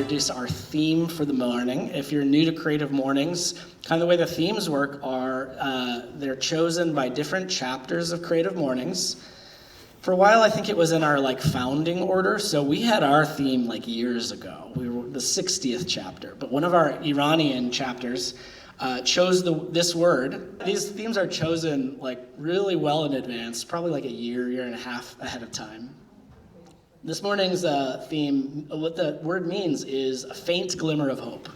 introduce our theme for the morning. If you're new to Creative Mornings, kind of the way the themes work are they're chosen by different chapters of Creative Mornings. For a while, I think it was in our founding order. So we had our theme years ago. We were the 60th chapter, but one of our Iranian chapters chose this word. These themes are chosen really well in advance, probably a year and a half ahead of time. This morning's theme, what the word means is a faint glimmer of hope.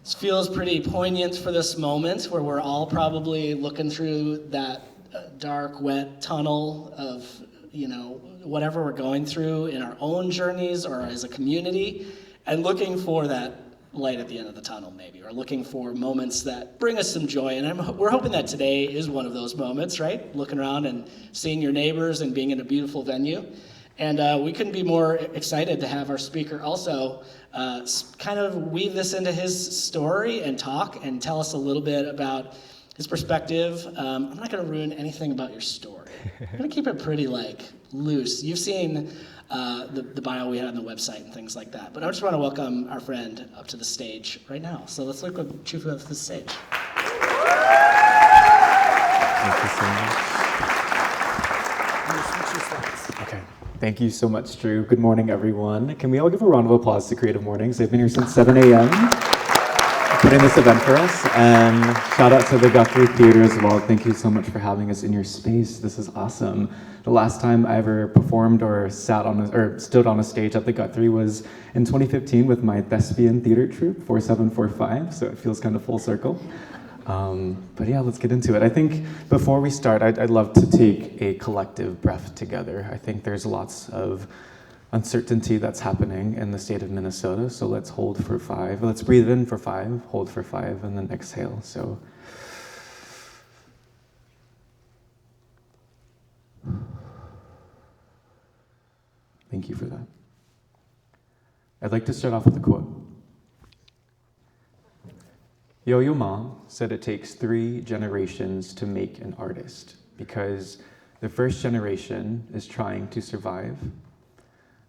This feels pretty poignant for this moment where we're all probably looking through that dark, wet tunnel of, whatever we're going through in our own journeys or as a community, and looking for that light at the end of the tunnel, maybe, or looking for moments that bring us some joy. And we're hoping that today is one of those moments, right? Looking around and seeing your neighbors and being in a beautiful venue. And we couldn't be more excited to have our speaker also kind of weave this into his story and talk and tell us a little bit about his perspective. I'm not going to ruin anything about your story. I'm going to keep it pretty loose. You've seen the bio we had on the website and things like that. But I just want to welcome our friend up to the stage right now. So let's look at Chufue up to the stage. Thank you so much. Okay. Thank you so much, Drew. Good morning, everyone. Can we all give a round of applause to Creative Mornings? They've been here since 7 a.m. putting this event for us, and shout out to the Guthrie Theater as well. Thank you so much for having us in your space. This is awesome. The last time I ever performed or stood on a stage at the Guthrie was in 2015 with my thespian theater troupe, 4745, so it feels kind of full circle. But yeah, let's get into it. I think before we start, I'd love to take a collective breath together. I think there's lots of uncertainty that's happening in the state of Minnesota. So let's hold for 5. Let's breathe in for 5, hold for 5, and then exhale. So thank you for that. I'd like to start off with a quote. Yo-Yo Ma said it takes 3 generations to make an artist because the first generation is trying to survive.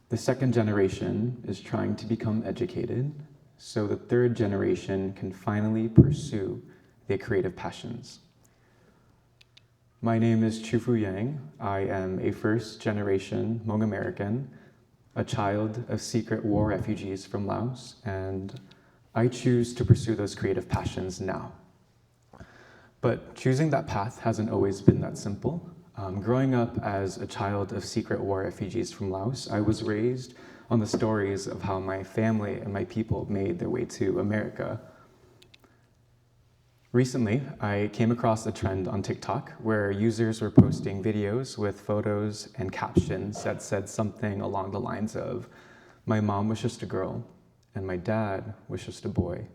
The second generation is trying to become educated, so the third generation can finally pursue their creative passions. My name is Chufue Yang. I am a first-generation Hmong American, a child of secret war refugees from Laos, and I choose to pursue those creative passions now. But choosing that path hasn't always been that simple. Growing up as a child of secret war refugees from Laos, I was raised on the stories of how my family and my people made their way to America. Recently, I came across a trend on TikTok where users were posting videos with photos and captions that said something along the lines of, "My mom was just a girl, and my dad was just a boy,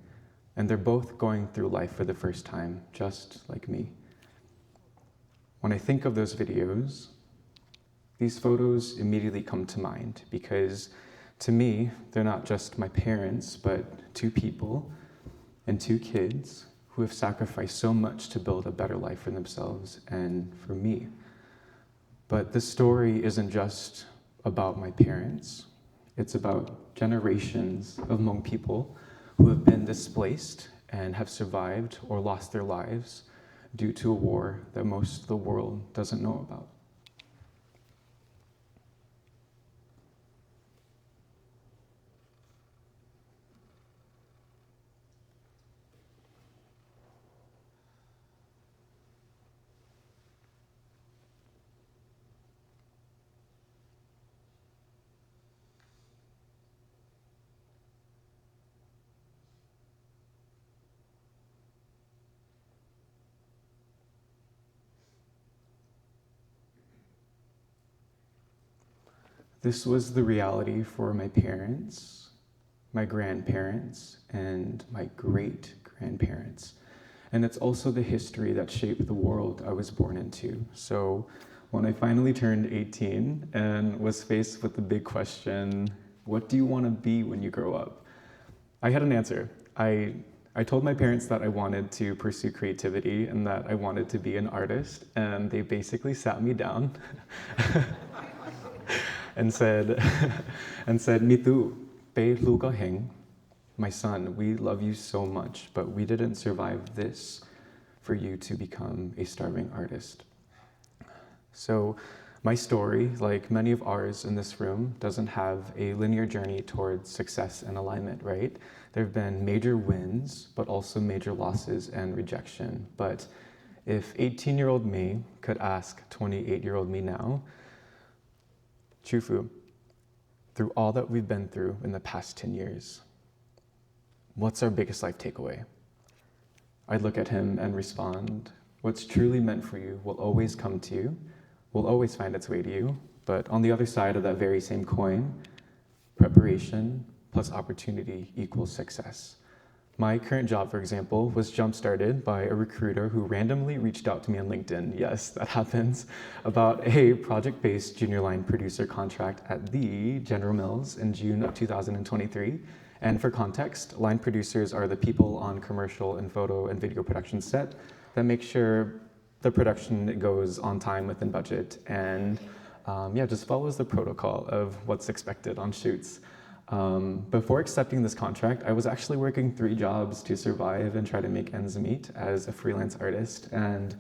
and they're both going through life for the first time, just like me." When I think of those videos, these photos immediately come to mind because to me, they're not just my parents, but 2 people and 2 kids who have sacrificed so much to build a better life for themselves and for me. But this story isn't just about my parents. It's about generations of Hmong people who have been displaced and have survived or lost their lives due to a war that most of the world doesn't know about. This was the reality for my parents, my grandparents, and my great-grandparents. And it's also the history that shaped the world I was born into. So when I finally turned 18 and was faced with the big question, what do you want to be when you grow up? I had an answer. I told my parents that I wanted to pursue creativity and that I wanted to be an artist, and they basically sat me down and said, "Me too. Chufue Heng, my son, we love you so much, but we didn't survive this for you to become a starving artist. So my story, like many of ours in this room, doesn't have a linear journey towards success and alignment, right? There have been major wins, but also major losses and rejection. But if 18-year-old me could ask 28-year-old me now, Chufue, through all that we've been through in the past 10 years, what's our biggest life takeaway? I'd look at him and respond, what's truly meant for you will always come to you, will always find its way to you. But on the other side of that very same coin, preparation plus opportunity equals success. My current job, for example, was jump-started by a recruiter who randomly reached out to me on LinkedIn, yes, that happens, about a project-based junior line producer contract at the General Mills in June of 2023. And for context, line producers are the people on commercial and photo and video production set that make sure the production goes on time within budget and just follows the protocol of what's expected on shoots. Before accepting this contract, I was actually working 3 jobs to survive and try to make ends meet as a freelance artist. And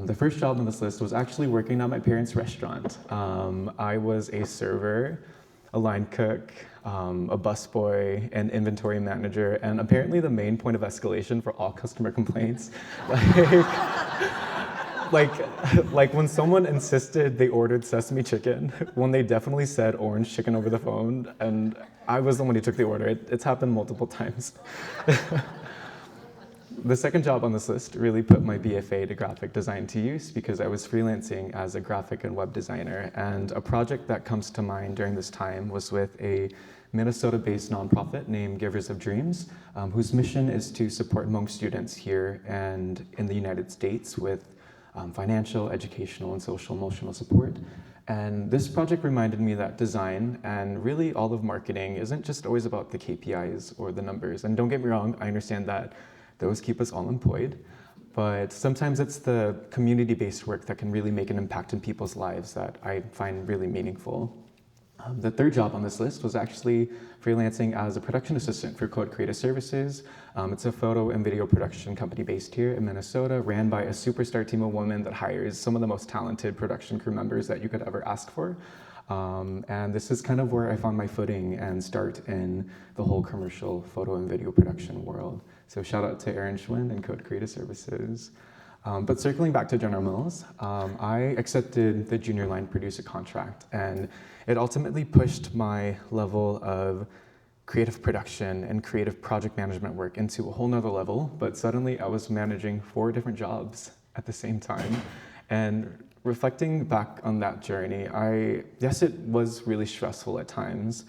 the first job on this list was actually working at my parents' restaurant. I was a server, a line cook, a busboy, an inventory manager, and apparently the main point of escalation for all customer complaints. Like when someone insisted they ordered sesame chicken, when they definitely said orange chicken over the phone, and I was the one who took the order. It's happened multiple times. The second job on this list really put my BFA to graphic design to use because I was freelancing as a graphic and web designer, and a project that comes to mind during this time was with a Minnesota-based nonprofit named Givers of Dreams, whose mission is to support Hmong students here and in the United States with financial, educational, and social emotional support. And this project reminded me that design and really all of marketing isn't just always about the KPIs or the numbers. And don't get me wrong, I understand that those keep us all employed, but sometimes it's the community-based work that can really make an impact in people's lives that I find really meaningful. The third job on this list was actually freelancing as a production assistant for Code Creative Services. It's a photo and video production company based here in Minnesota, ran by a superstar team of women that hires some of the most talented production crew members that you could ever ask for. And this is kind of where I found my footing and start in the whole commercial photo and video production world. So shout out to Erin Schwind and Code Creative Services. But circling back to General Mills, I accepted the junior line producer contract, and it ultimately pushed my level of creative production and creative project management work into a whole nother level. But suddenly I was managing 4 different jobs at the same time. And reflecting back on that journey, yes, it was really stressful at times,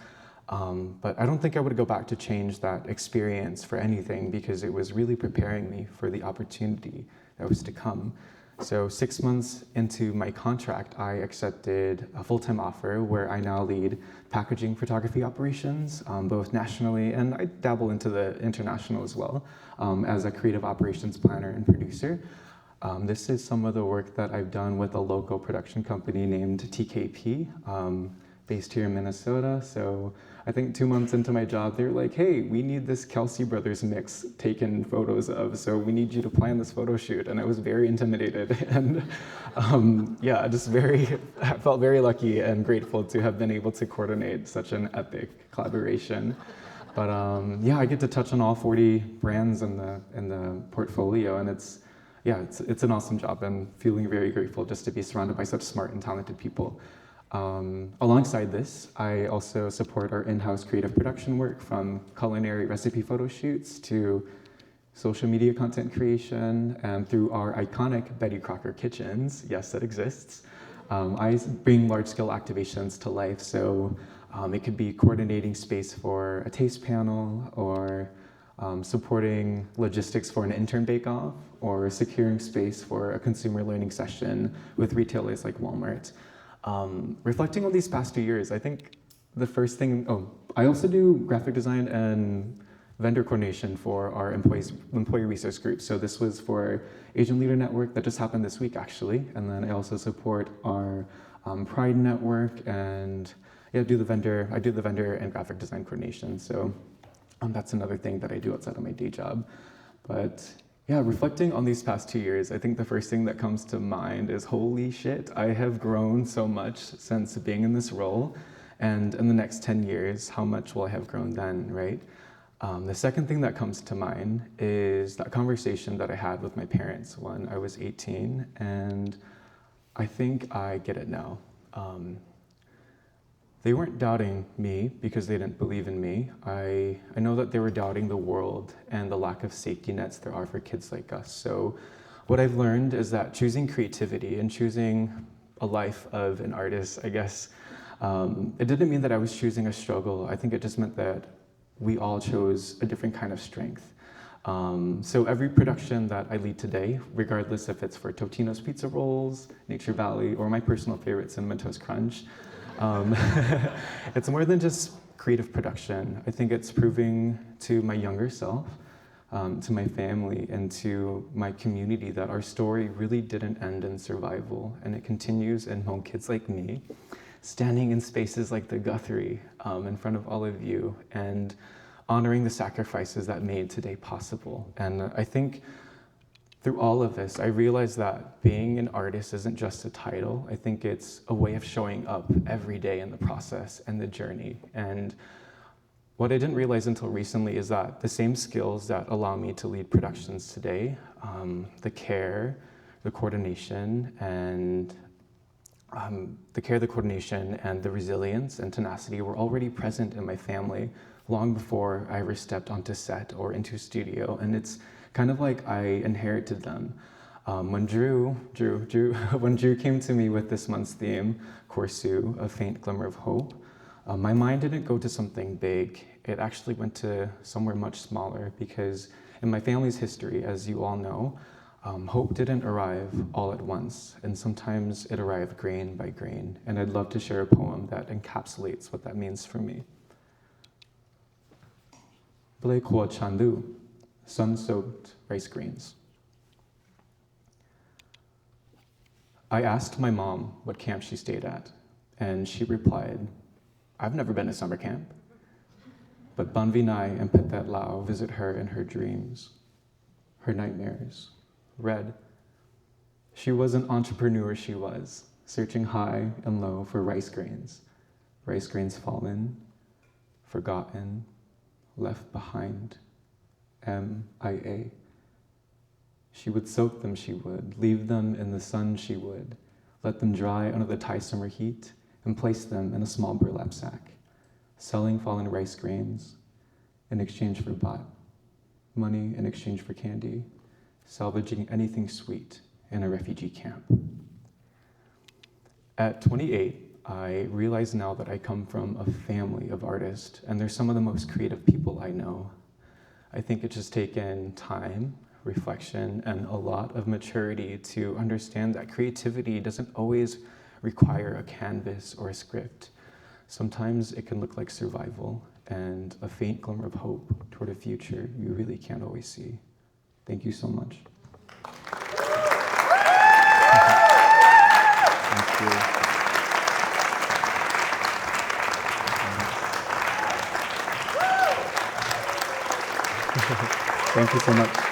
but I don't think I would go back to change that experience for anything because it was really preparing me for the opportunity that was to come. So 6 months into my contract, I accepted a full-time offer where I now lead packaging photography operations, both nationally and I dabble into the international as well, as a creative operations planner and producer. This is some of the work that I've done with a local production company named TKP, based here in Minnesota. So I think 2 months into my job, they were like, hey, we need this Kelsey Brothers mix taken photos of, so we need you to plan this photo shoot. And I was very intimidated. And I felt very lucky and grateful to have been able to coordinate such an epic collaboration. But I get to touch on all 40 brands in the portfolio, and it's an awesome job. I'm feeling very grateful just to be surrounded by such smart and talented people. Alongside this, I also support our in-house creative production work, from culinary recipe photo shoots to social media content creation, and through our iconic Betty Crocker kitchens. Yes, that exists. I bring large-scale activations to life, so it could be coordinating space for a taste panel, or supporting logistics for an intern bake-off, or securing space for a consumer learning session with retailers like Walmart. Reflecting on these past 2 years, I think the first thing, I also do graphic design and vendor coordination for our employee resource group. So this was for Asian Leader Network that just happened this week, actually. And then I also support our Pride Network and I do the vendor and graphic design coordination. So that's another thing that I do outside of my day job. But yeah, reflecting on these past 2 years, I think the first thing that comes to mind is, holy shit, I have grown so much since being in this role. And in the next 10 years, how much will I have grown then, right? The second thing that comes to mind is that conversation that I had with my parents when I was 18, and I think I get it now. They weren't doubting me because they didn't believe in me. I know that they were doubting the world and the lack of safety nets there are for kids like us. So what I've learned is that choosing creativity and choosing a life of an artist, I guess, it didn't mean that I was choosing a struggle. I think it just meant that we all chose a different kind of strength. So every production that I lead today, regardless if it's for Totino's Pizza Rolls, Nature Valley, or my personal favorite, Cinnamon Toast Crunch, it's more than just creative production. I think it's proving to my younger self, to my family, and to my community that our story really didn't end in survival, and it continues in home kids like me, standing in spaces like the Guthrie in front of all of you, and honoring the sacrifices that made today possible. And I think through all of this, I realized that being an artist isn't just a title. I think it's a way of showing up every day in the process and the journey. And what I didn't realize until recently is that the same skills that allow me to lead productions today, the care, the coordination, and the resilience and tenacity were already present in my family long before I ever stepped onto set or into studio. And it's kind of like I inherited them. When Drew came to me with this month's theme, Corsu, A Faint Glimmer of Hope, my mind didn't go to something big. It actually went to somewhere much smaller, because in my family's history, as you all know, hope didn't arrive all at once, and sometimes it arrived grain by grain. And I'd love to share a poem that encapsulates what that means for me. Ble Kwa Chandu, sun-soaked rice grains. I asked my mom what camp she stayed at, and she replied, I've never been to summer camp, but Ban Vinai and Petet Lao visit her in her dreams, her nightmares. Red. She was an entrepreneur, she was, searching high and low for rice grains fallen, forgotten, left behind. MIA. She would soak them, she would, leave them in the sun, she would, let them dry under the Thai summer heat, and place them in a small burlap sack, selling fallen rice grains in exchange for baht, money in exchange for candy, salvaging anything sweet in a refugee camp. At 28, I realize now that I come from a family of artists, and they're some of the most creative people I know. I think it's just taken time, reflection, and a lot of maturity to understand that creativity doesn't always require a canvas or a script. Sometimes it can look like survival and a faint glimmer of hope toward a future you really can't always see. Thank you so much. Thank you. Thank you so much.